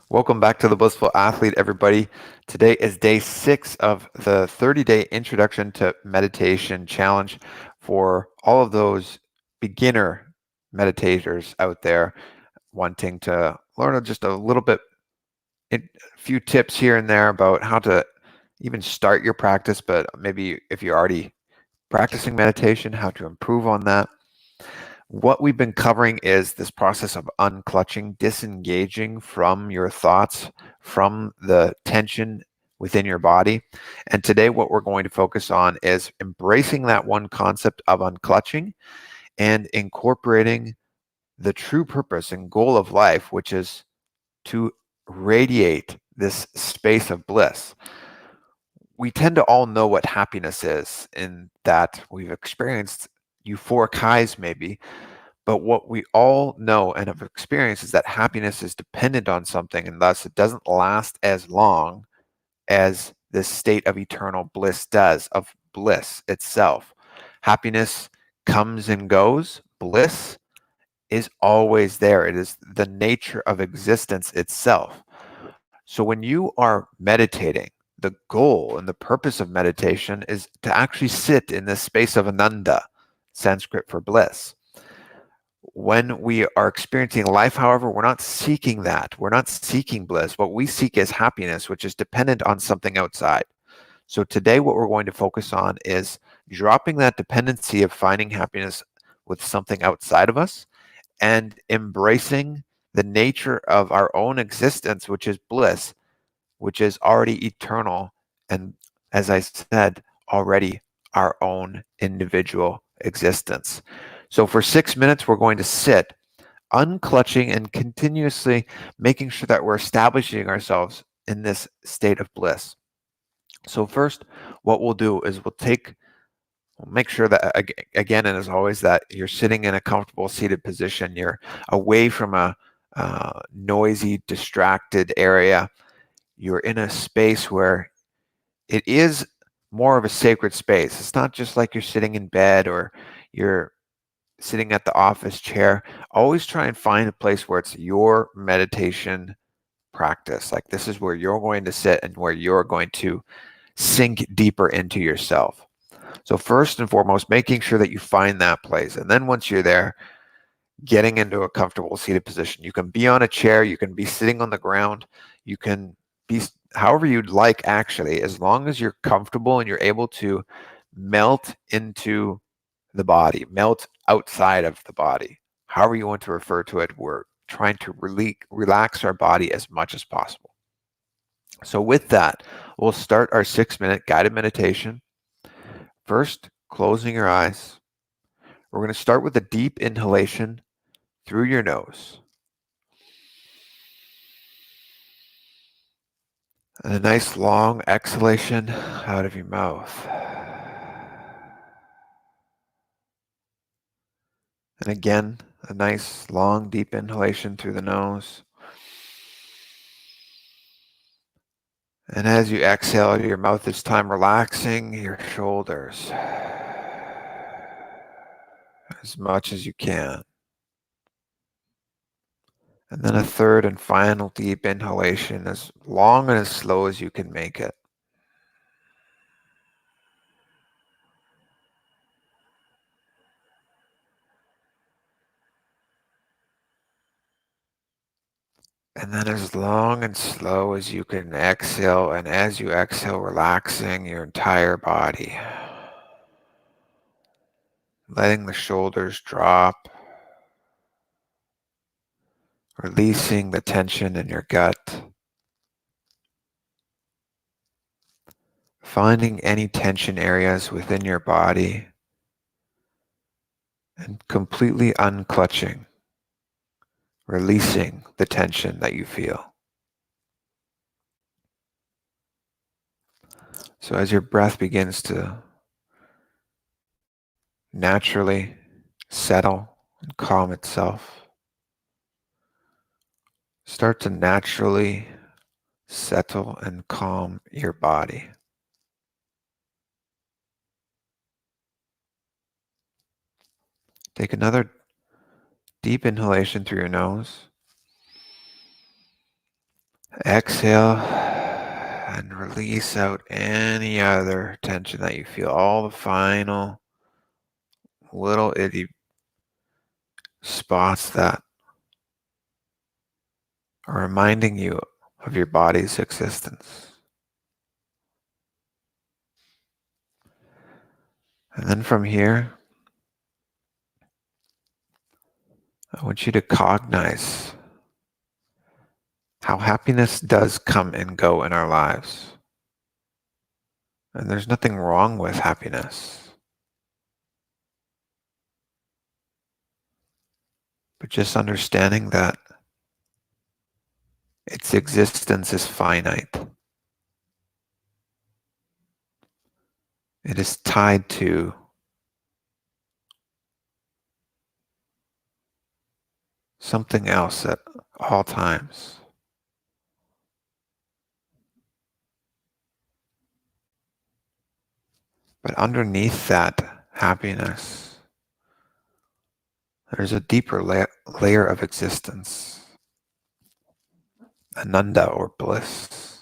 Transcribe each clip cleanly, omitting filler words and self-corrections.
Welcome back to the Blissful Athlete, everybody. Today is day 6 of the 30-day Introduction to Meditation Challenge for all of those beginner meditators out there wanting to learn just a little bit, a few tips here and there about how to even start your practice, but maybe if you're already practicing meditation, how to improve on that. What we've been covering is this process of unclutching, disengaging from your thoughts, from the tension within your body. And today, what we're going to focus on is embracing that one concept of unclutching and incorporating the true purpose and goal of life, which is to radiate this space of bliss. We tend to all know what happiness is, in that we've experienced euphoric highs, maybe. But what we all know and have experienced is that happiness is dependent on something, and thus it doesn't last as long as this state of eternal bliss does, of bliss itself. Happiness comes and goes. Bliss is always there. It is the nature of existence itself. So when you are meditating, the goal and the purpose of meditation is to actually sit in this space of ananda, Sanskrit for bliss. When we are experiencing life, however, we're not seeking that. We're not seeking bliss. What we seek is happiness, which is dependent on something outside. So today, what we're going to focus on is dropping that dependency of finding happiness with something outside of us and embracing the nature of our own existence, which is bliss, which is already eternal. And as I said, already our own individual existence. So for 6 minutes, we're going to sit, unclutching and continuously making sure that we're establishing ourselves in this state of bliss. So first, what we'll do is we'll make sure that, again, and as always, that you're sitting in a comfortable seated position. You're away from a noisy, distracted area. You're in a space where it is more of a sacred space. It's not just like you're sitting in bed or you're sitting at the office chair. Always try and find a place where it's your meditation practice. Like, this is where you're going to sit and where you're going to sink deeper into yourself. So first and foremost, making sure that you find that place. And then once you're there, getting into a comfortable seated position. You can be on a chair, you can be sitting on the ground, you can be however you'd like, actually, as long as you're comfortable and you're able to melt into the body, melt outside of the body. However you want to refer to it, we're trying to relax our body as much as possible. So with that, we'll start our 6-minute guided meditation. First, closing your eyes. We're going to start with a deep inhalation through your nose. And a nice long exhalation out of your mouth. And again, a nice long deep inhalation through the nose. And as you exhale out of your mouth this time, relaxing your shoulders as much as you can. And then a third and final deep inhalation, as long and as slow as you can make it. And then as long and slow as you can exhale, and as you exhale, relaxing your entire body. Letting the shoulders drop, releasing the tension in your gut. Finding any tension areas within your body and completely unclutching, releasing the tension that you feel. So as your breath begins to naturally settle and calm itself, start to naturally settle and calm your body. Take another deep inhalation through your nose. Exhale and release out any other tension that you feel. All the final little itty spots that are reminding you of your body's existence. And then from here, I want you to cognize how happiness does come and go in our lives. And there's nothing wrong with happiness. But just understanding that its existence is finite. It is tied to something else at all times. But underneath that happiness, there's a deeper layer of existence, Ananda or bliss.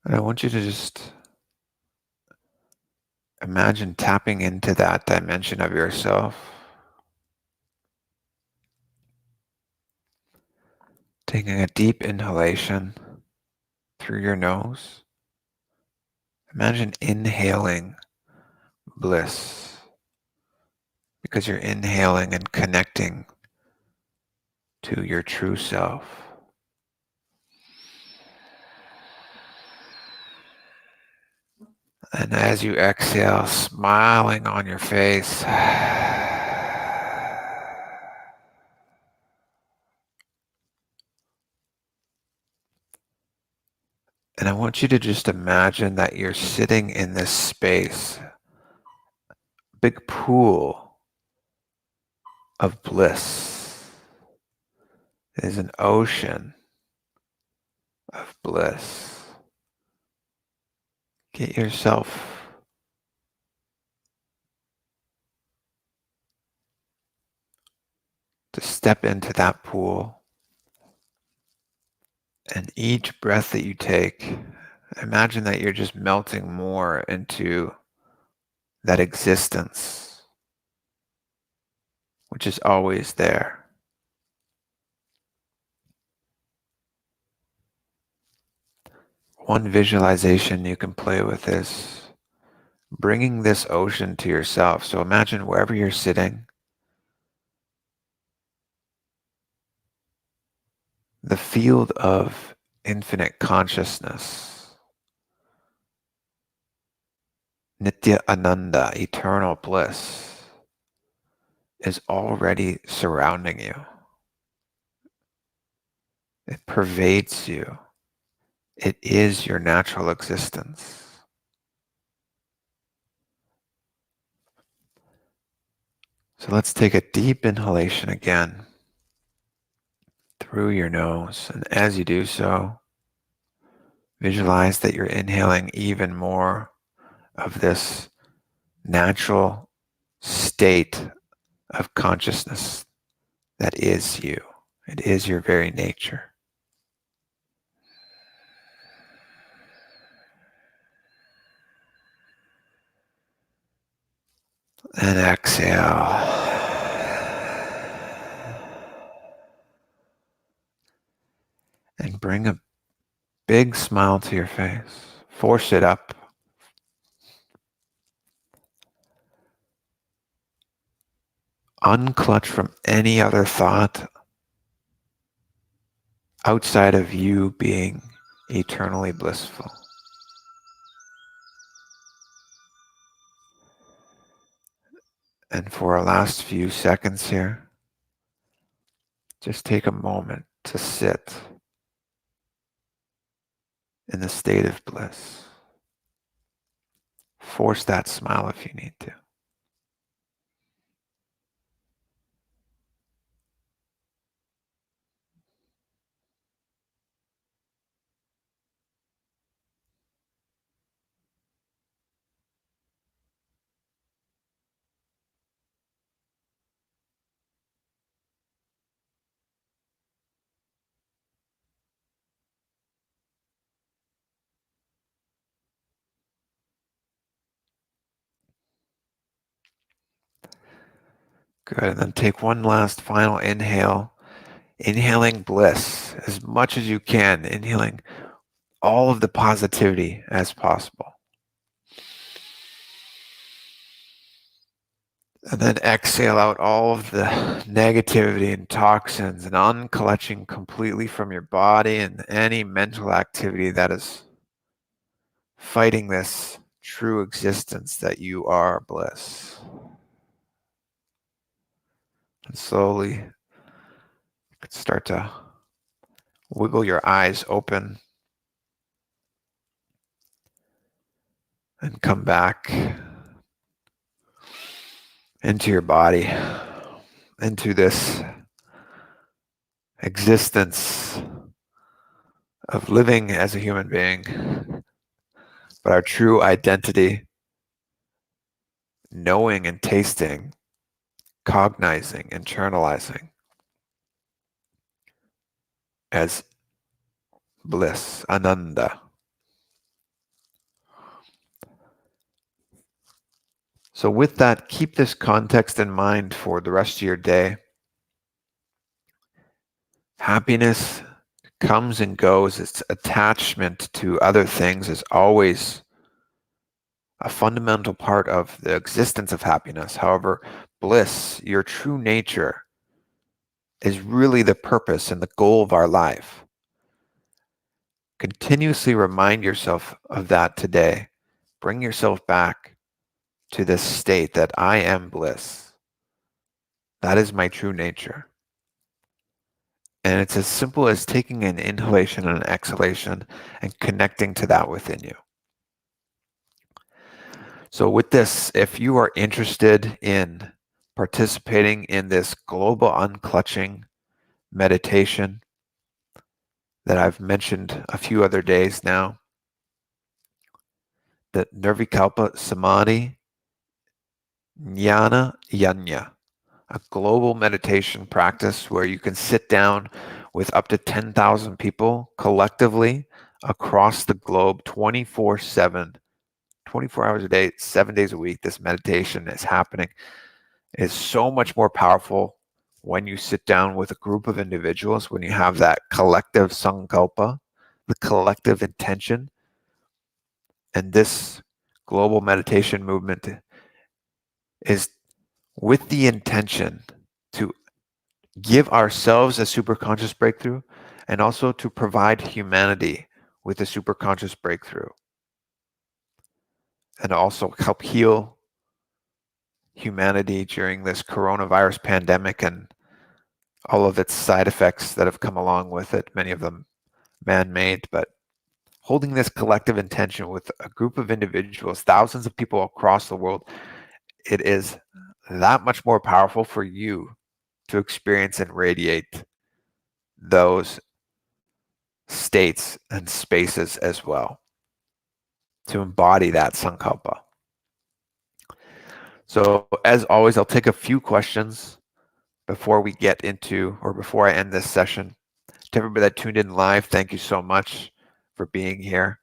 And I want you to just imagine tapping into that dimension of yourself. Taking a deep inhalation through your nose. Imagine inhaling bliss because you're inhaling and connecting to your true self. And as you exhale, smiling on your face, and I want you to just imagine that you're sitting in this space, big pool of bliss. It is an ocean of bliss. Get yourself to step into that pool. And each breath that you take, imagine that you're just melting more into that existence, which is always there. One visualization you can play with is bringing this ocean to yourself. So imagine wherever you're sitting, the field of infinite consciousness, Nithyananda, eternal bliss, is already surrounding you. It pervades you. It is your natural existence. So let's take a deep inhalation again through your nose. And as you do so, visualize that you're inhaling even more of this natural state of consciousness that is you. It is your very nature. And exhale. And bring a big smile to your face. Force it up. Unclutch from any other thought outside of you being eternally blissful. And for our last few seconds here, just take a moment to sit in the state of bliss. Force that smile if you need to. Good. And then take one last final inhale. Inhaling bliss as much as you can. Inhaling all of the positivity as possible. And then exhale out all of the negativity and toxins and unclutching completely from your body and any mental activity that is fighting this true existence that you are bliss. And slowly you can start to wiggle your eyes open and come back into your body, into this existence of living as a human being, but our true identity, knowing and tasting, cognizing, internalizing as bliss, ananda. So with that, keep this context in mind for the rest of your day. Happiness comes and goes. Its attachment to other things is always a fundamental part of the existence of happiness. However, bliss, your true nature, is really the purpose and the goal of our life. Continuously remind yourself of that today. Bring yourself back to this state that I am bliss. That is my true nature. And it's as simple as taking an inhalation and an exhalation and connecting to that within you. So with this, if you are interested in participating in this global unclutching meditation that I've mentioned a few other days now, the Nirvikalpa Samadhi Jnana Yajna, a global meditation practice where you can sit down with up to 10,000 people collectively across the globe 24/7, 24 hours a day, 7 days a week. This meditation is happening. It is so much more powerful when you sit down with a group of individuals, when you have that collective sankalpa, the collective intention. And this global meditation movement is with the intention to give ourselves a superconscious breakthrough and also to provide humanity with a superconscious breakthrough and also help heal humanity during this coronavirus pandemic and all of its side effects that have come along with it, many of them man-made, but holding this collective intention with a group of individuals, thousands of people across the world, it is that much more powerful for you to experience and radiate those states and spaces as well, to embody that sankalpa. So as always, I'll take a few questions before we get into, or before I end this session. To everybody that tuned in live, thank you so much for being here.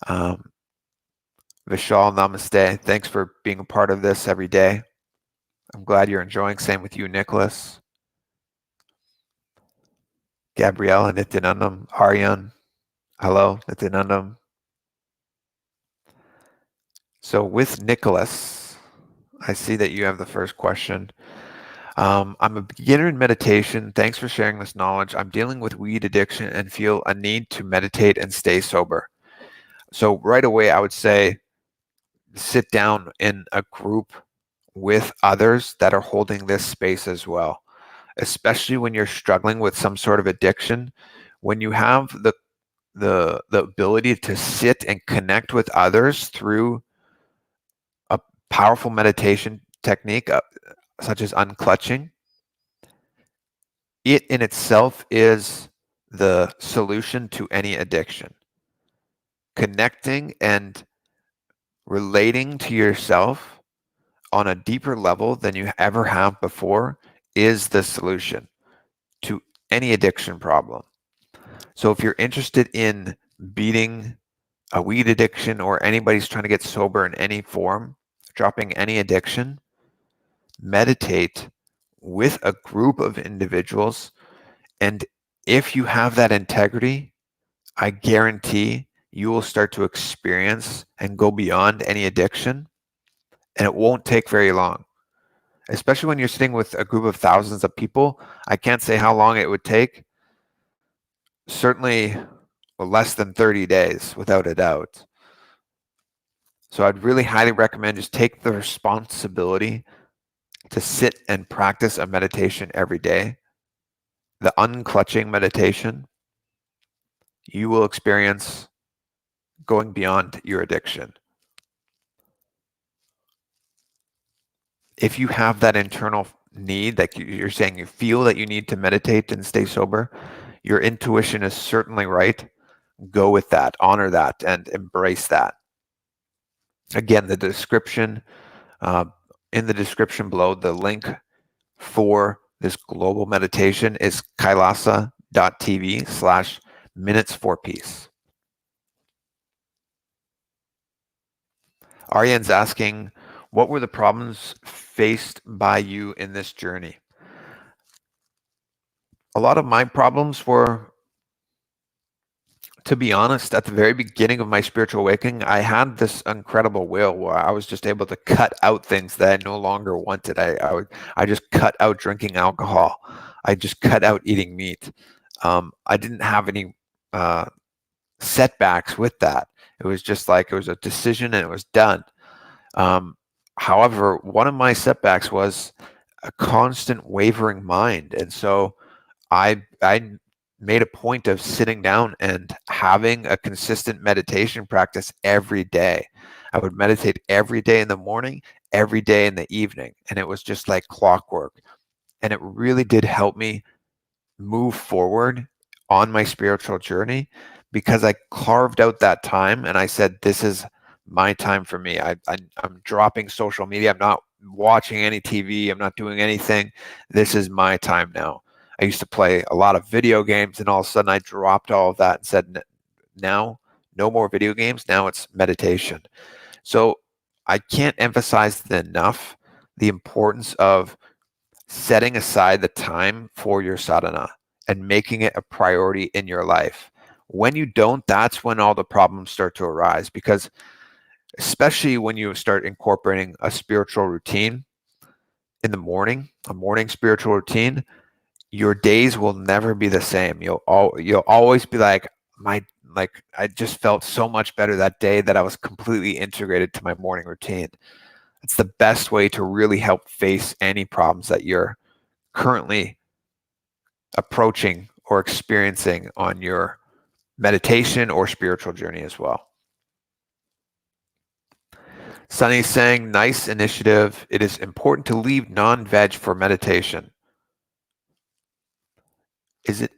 Vishal, namaste. Thanks for being a part of this every day. I'm glad you're enjoying. Same with you, Nicholas. Gabrielle and Nithyanandam. Aryan, hello, Nithyanandam. So with Nicholas, I see that you have the first question. I'm a beginner in meditation. Thanks for sharing this knowledge. I'm dealing with weed addiction and feel a need to meditate and stay sober. So right away, I would say sit down in a group with others that are holding this space as well, especially when you're struggling with some sort of addiction. When you have the ability to sit and connect with others through a powerful meditation technique such as unclutching, it in itself is the solution to any addiction. Connecting and relating to yourself on a deeper level than you ever have before is the solution to any addiction problem. So if you're interested in beating a weed addiction or anybody's trying to get sober in any form, dropping any addiction, meditate with a group of individuals. And if you have that integrity, I guarantee you will start to experience and go beyond any addiction. And it won't take very long, especially when you're sitting with a group of thousands of people. I can't say how long it would take. Certainly less than 30 days, without a doubt. So I'd really highly recommend just take the responsibility to sit and practice a meditation every day. The unclutching meditation, you will experience going beyond your addiction. If you have that internal need, like you're saying you feel that you need to meditate and stay sober, your intuition is certainly right. Go with that, honor that, and embrace that. Again, the description, in the description below, the link for this global meditation is kailasa.tv/minutes for peace. Aryan's asking, what were the problems faced by you in this journey? A lot of my problems were, to be honest, at the very beginning of my spiritual awakening, I had this incredible will where I was just able to cut out things that I no longer wanted. I just cut out drinking alcohol. I just cut out eating meat. I didn't have any setbacks with that. It was just like it was a decision and it was done. However, one of my setbacks was a constant wavering mind. And so I made a point of sitting down and having a consistent meditation practice every day. I would meditate every day in the morning, every day in the evening. And it was just like clockwork. And it really did help me move forward on my spiritual journey because I carved out that time and I said, this is my time for me. I'm dropping social media. I'm not watching any TV. I'm not doing anything. This is my time now. I used to play a lot of video games, and all of a sudden I dropped all of that and said, now, no more video games. Now it's meditation. So I can't emphasize enough the importance of setting aside the time for your sadhana and making it a priority in your life. When you don't, that's when all the problems start to arise, because especially when you start incorporating a spiritual routine in the morning, a morning spiritual routine, your days will never be the same. You'll always be like, I just felt so much better that day that I was completely integrated to my morning routine. It's the best way to really help face any problems that you're currently approaching or experiencing on your meditation or spiritual journey as well. Sunny's saying, nice initiative. It is important to leave non-veg for meditation. Is it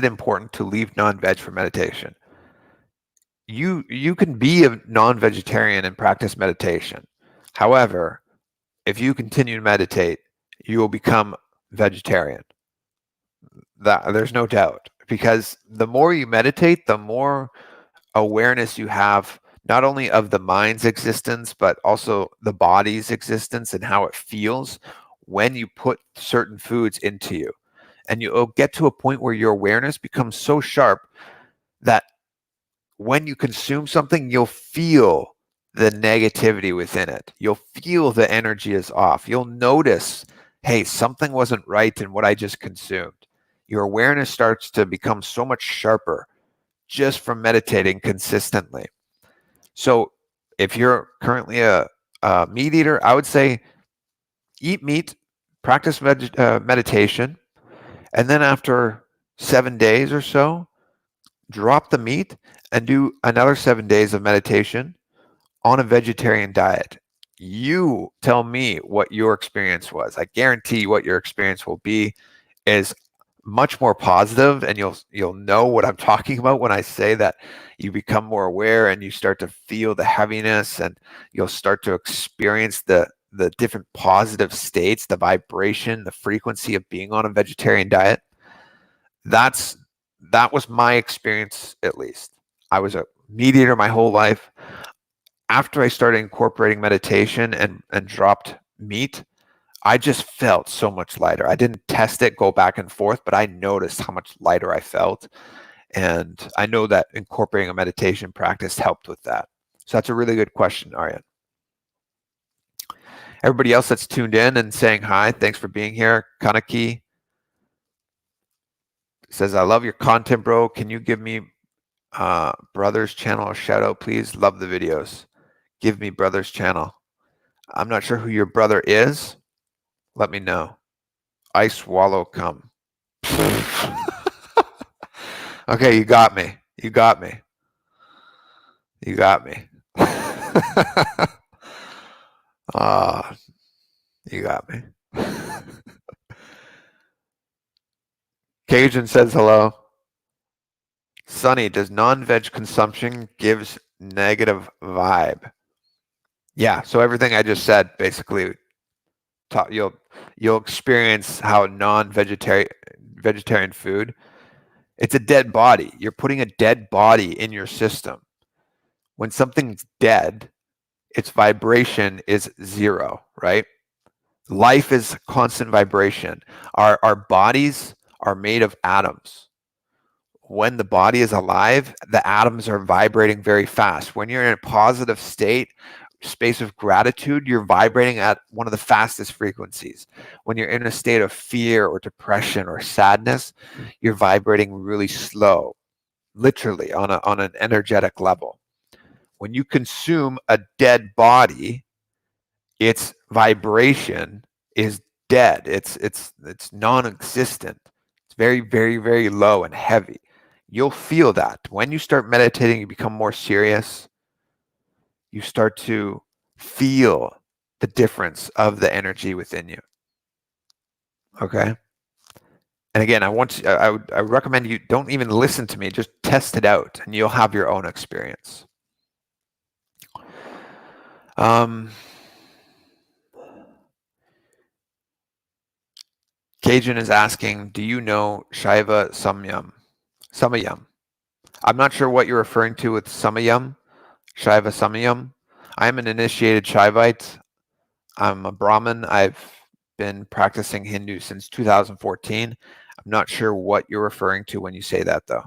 important to leave non-veg for meditation? You can be a non-vegetarian and practice meditation. However, if you continue to meditate, you will become vegetarian. There's no doubt, because the more you meditate, the more awareness you have, not only of the mind's existence, but also the body's existence and how it feels when you put certain foods into you. And you'll get to a point where your awareness becomes so sharp that when you consume something, you'll feel the negativity within it. You'll feel the energy is off. You'll notice, hey, something wasn't right in what I just consumed. Your awareness starts to become so much sharper just from meditating consistently. So if you're currently a meat eater, I would say eat meat, practice meditation, and then after 7 days or so, drop the meat and do another 7 days of meditation on a vegetarian diet. You tell me what your experience was. I guarantee what your experience will be is much more positive, and you'll know what I'm talking about when I say that you become more aware and you start to feel the heaviness, and you'll start to experience the different positive states, the vibration, the frequency of being on a vegetarian diet. That was my experience, at least. I was a meat eater my whole life. After I started incorporating meditation and dropped meat, I just felt so much lighter. I didn't test it, go back and forth, but I noticed how much lighter I felt. And I know that incorporating a meditation practice helped with that. So that's a really good question, Aryan. Everybody else that's tuned in and saying hi, thanks for being here. Kanaki says, I love your content, bro. Can you give me brother's channel a shout out, please? Love the videos. Give me brother's channel. I'm not sure who your brother is. Let me know. I swallow cum. Okay, you got me. You got me. You got me. You got me. Cajun says hello. Sunny, does non-veg consumption gives negative vibe? Yeah, so everything I just said basically you'll experience how vegetarian food, it's a dead body. You're putting a dead body in your system. When something's dead, its vibration is zero, right? Life is constant vibration. Our bodies are made of atoms. When the body is alive, the atoms are vibrating very fast. When you're in a positive space of gratitude, you're vibrating at one of the fastest frequencies. When you're in a state of fear or depression or sadness, you're vibrating really slow, literally on an energetic level. When you consume a dead body, its vibration is dead. It's non-existent. It's very, very, very low and heavy. You'll feel that. When you start meditating, you become more serious. You start to feel the difference of the energy within you. Okay? And again, I recommend you don't even listen to me, just test it out and you'll have your own experience. Cajun is asking, do you know Shaiva Samayam? I'm not sure what you're referring to with Samayam, Shaiva Samayam. I'm an initiated Shaivite. I'm a Brahmin. I've been practicing Hindu since 2014. I'm not sure what you're referring to when you say that, though.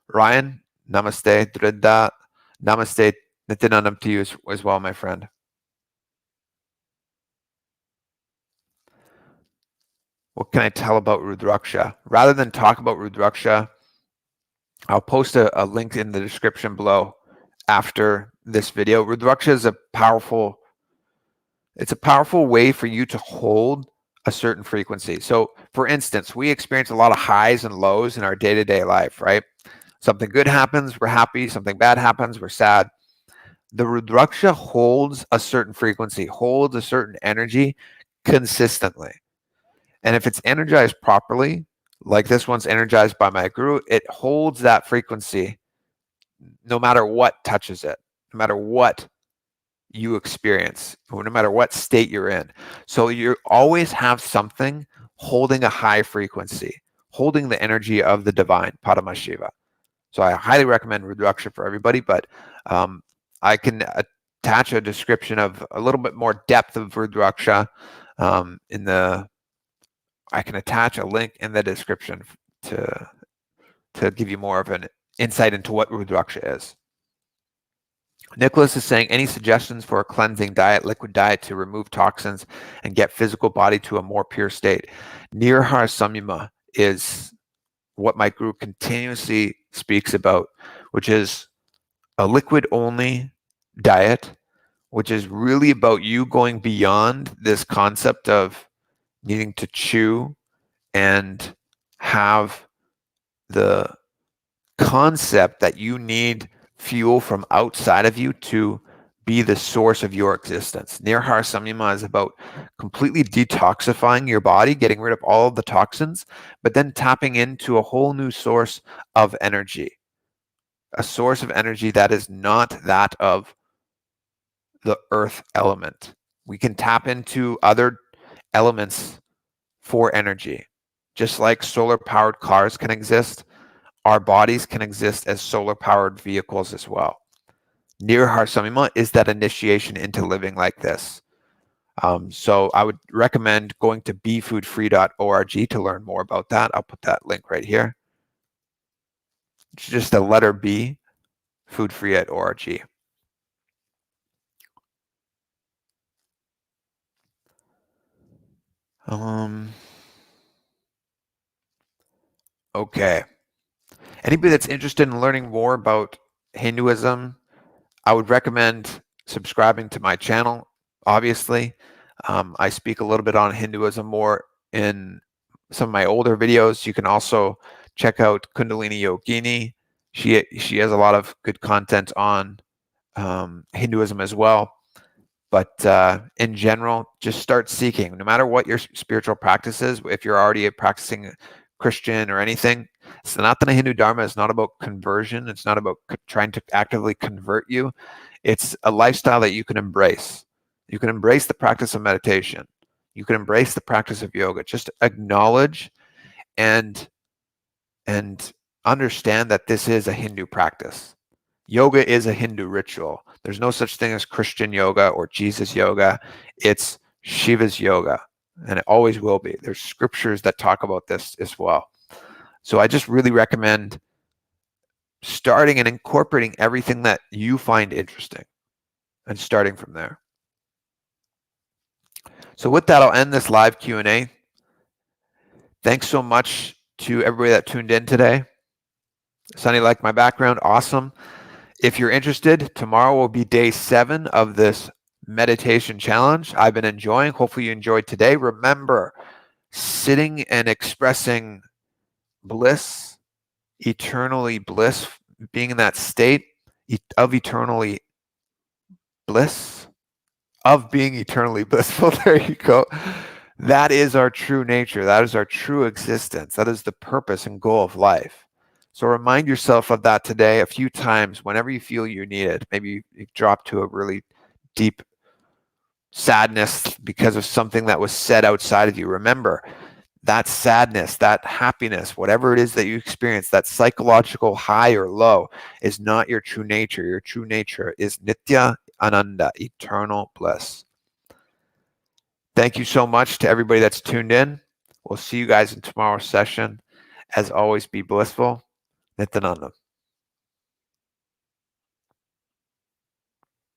Ryan, namaste, Dridda, namaste, Nithyananda to you as well, my friend. What can I tell about Rudraksha? Rather than talk about Rudraksha, I'll post a link in the description below after this video. Rudraksha is a powerful way for you to hold a certain frequency. So for instance, we experience a lot of highs and lows in our day-to-day life, right? Something good happens, we're happy. Something bad happens, we're sad. The Rudraksha holds a certain frequency, holds a certain energy consistently. And if it's energized properly, like this one's energized by my guru, it holds that frequency no matter what touches it, no matter what you experience, or no matter what state you're in. So you always have something holding a high frequency, holding the energy of the divine, Paramashiva. So I highly recommend Rudraksha for everybody, but I can attach a description of a little bit more depth of Rudraksha I can attach a link in the description to give you more of an insight into what Rudraksha is. Nicholas is saying, any suggestions for a cleansing diet, liquid diet to remove toxins and get physical body to a more pure state? Nirhar Samyama is what my group continuously speaks about, which is a liquid-only diet, which is really about you going beyond this concept of needing to chew and have the concept that you need fuel from outside of you to be the source of your existence. Nirhar Samyama is about completely detoxifying your body, getting rid of all of the toxins, but then tapping into a whole new source of energy, a source of energy that is not that of the earth element. We can tap into other elements for energy. Just like solar-powered cars can exist, our bodies can exist as solar-powered vehicles as well. Nirhar Samyama is that initiation into living like this. So I would recommend going to befoodfree.org to learn more about that. I'll put that link right here. It's just the letter B, foodfree.org. Okay. Anybody that's interested in learning more about Hinduism, I would recommend subscribing to my channel, obviously. I speak a little bit on Hinduism more in some of my older videos. You can also check out Kundalini Yogini. She has a lot of good content on Hinduism as well. But in general, just start seeking. No matter what your spiritual practice is, if you're already a practicing Christian or anything, Sanatana Hindu Dharma is not about conversion. It's not about trying to actively convert you. It's a lifestyle that you can embrace. You can embrace the practice of meditation. You can embrace the practice of yoga. Just acknowledge and understand that this is a Hindu practice. Yoga is a Hindu ritual. There's no such thing as Christian yoga or Jesus yoga. It's Shiva's yoga, and it always will be. There's scriptures that talk about this as well. So I just really recommend starting and incorporating everything that you find interesting and starting from there. So with that, I'll end this live Q&A. Thanks so much to everybody that tuned in today. Sonny liked my background. Awesome. If you're interested, tomorrow will be day 7 of this meditation challenge I've been enjoying. Hopefully you enjoyed today. Remember, sitting and expressing bliss, eternally bliss, being in that state of eternally bliss, of being eternally blissful. There you go. That is our true nature. That is our true existence. That is the purpose and goal of life. So remind yourself of that today a few times whenever you feel you need it. Maybe you drop to a really deep sadness because of something that was said outside of you. Remember, that sadness, that happiness, whatever it is that you experience, that psychological high or low is not your true nature. Your true nature is Nithyananda, eternal bliss. Thank you so much to everybody that's tuned in. We'll see you guys in tomorrow's session. As always, be blissful. Nithyananda.